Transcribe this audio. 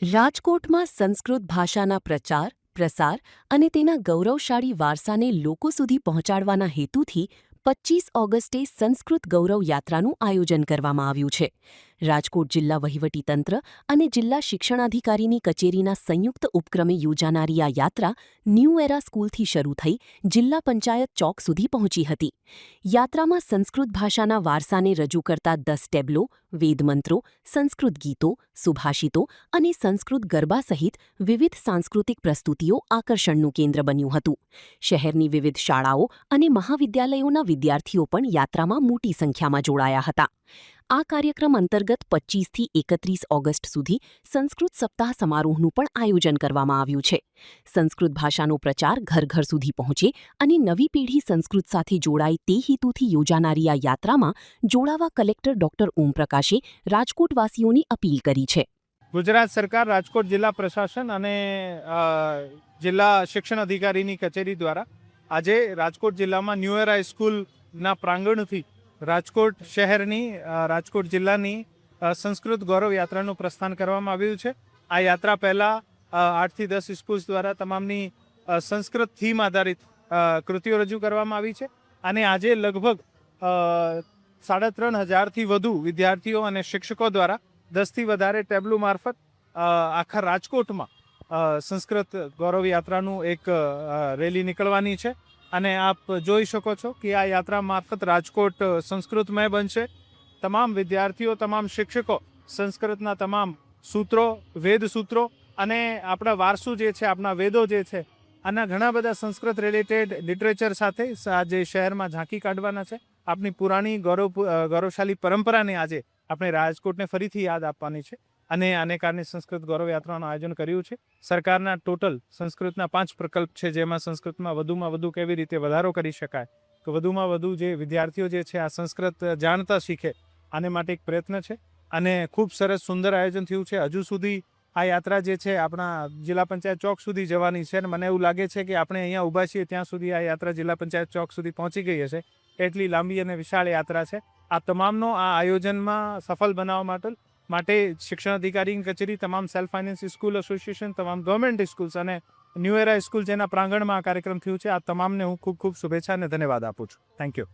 રાજકોટમાં સંસ્કૃત ભાષાના પ્રચાર, પ્રસાર અને તેના ગૌરવશાળી વારસાને લોકો સુધી પહોંચાડવાના હેતુથી 25 ઓગસ્ટે સંસ્કૃત ગૌરવ યાત્રાનું આયોજન કરવામાં આવ્યું છે. રાજકોટ જિલ્લા વહીવટીતંત્ર અને જિલ્લા શિક્ષણાધિકારીની કચેરીના સંયુક્ત ઉપક્રમે યોજાનારી આ યાત્રા ન્યૂ એરા સ્કૂલથી શરૂ થઈ જિલ્લા પંચાયત ચોક સુધી પહોંચી હતી. યાત્રામાં સંસ્કૃત ભાષાના વારસાને રજૂ કરતા 10 ટેબ્લો, વેદમંત્રો, સંસ્કૃત ગીતો, સુભાષિતો અને સંસ્કૃત ગરબા સહિત વિવિધ સાંસ્કૃતિક પ્રસ્તુતિઓ આકર્ષણનું કેન્દ્ર બન્યું હતું. શહેરની વિવિધ શાળાઓ અને મહાવિદ્યાલયોના વિદ્યાર્થીઓ પણ યાત્રામાં મોટી સંખ્યામાં જોડાયા હતા. આ કાર્યક્રમ અંતર્ગત 25થી 31 ઓગસ્ટ સુધી સંસ્કૃત સપ્તાહ સમારોહનું પણ આયોજન કરવામાં આવ્યું છે. સંસ્કૃત ભાષાનો પ્રચાર ઘર ઘર સુધી પહોંચે અને નવી પેઢી સંસ્કૃત સાથે જોડાય તે હેતુથી યોજાનારી આ યાત્રામાં જોડાવા કલેક્ટર ડોક્ટર ઓમપ્રકાશે રાજકોટવાસીઓની અપીલ કરી છે. ગુજરાત સરકાર, રાજકોટ જિલ્લા પ્રશાસન અને જિલ્લા શિક્ષણ અધિકારીની કચેરી દ્વારા આજે રાજકોટ જિલ્લામાં ન્યૂ એરા સ્કૂલના પ્રાંગણથી રાજકોટ શહેરની, રાજકોટ જિલ્લાની સંસ્કૃત ગૌરવ યાત્રાનું પ્રસ્થાન કરવામાં આવ્યું છે. આ યાત્રા પહેલાં 8થી 10 સ્કૂલ્સ દ્વારા તમામની સંસ્કૃત થીમ આધારિત કૃતિઓ રજૂ કરવામાં આવી છે અને આજે લગભગ 3,500થી વધુ વિદ્યાર્થીઓ અને શિક્ષકો દ્વારા 10થી વધારે ટેબ્લો મારફત આખા રાજકોટમાં સંસ્કૃત ગૌરવ યાત્રાનું એક રેલી નીકળવાની છે અને આપ જોઈ શકો છો કે આ યાત્રા મારફત રાજકોટ સંસ્કૃતમય બનશે. તમામ વિદ્યાર્થીઓ, તમામ શિક્ષકો સંસ્કૃતના તમામ સૂત્રો, વેદ સૂત્રો અને આપણા વારસુ જે છે, આપણા વેદો જે છે, આના ઘણા બધા સંસ્કૃત રિલેટેડ લિટરેચર સાથે આજે શહેરમાં ઝાંકી કાઢવાના છે. આપણી પુરાણી ગૌરવશાળી પરંપરાને આજે આપણે રાજકોટને ફરીથી યાદ આપવાની છે અને આને કારણે સંસ્કૃત ગૌરવ યાત્રાનું આયોજન કર્યું છે. સરકારના ટોટલ સંસ્કૃતના 5 પ્રકલ્પ છે, જેમાં સંસ્કૃતમાં વધુમાં વધુ કેવી રીતે વધારો કરી શકાય, તો વધુમાં વધુ જે વિદ્યાર્થીઓ જે છે આ સંસ્કૃત જાણતા શીખે, આને માટે એક પ્રયત્ન છે અને ખૂબ સરસ સુંદર આયોજન થયું છે. હજુ સુધી આ યાત્રા જે છે આપણા જિલ્લા પંચાયત ચોક સુધી જવાની છે અને મને એવું લાગે છે કે આપણે અહીંયા ઊભા છીએ ત્યાં સુધી આ યાત્રા જિલ્લા પંચાયત ચોક સુધી પહોંચી ગઈ હશે. એટલી લાંબી અને વિશાળ યાત્રા છે. આ તમામનો આ આયોજનમાં સફળ બનાવવા માટે શિક્ષણ અધિકારીની કચેરી, તમામ સેલ્ફ ફાઇનાન્સ સ્કૂલ એસોસિએશન, તમામ ગવર્મેન્ટ સ્કૂલ્સ અને ન્યૂ એરા સ્કૂલ જેના પ્રાંગણમાં આ કાર્યક્રમ થયું છે, આ તમામને હું ખૂબ ખૂબ શુભેચ્છા અને ધન્યવાદ આપું છું. Thank you.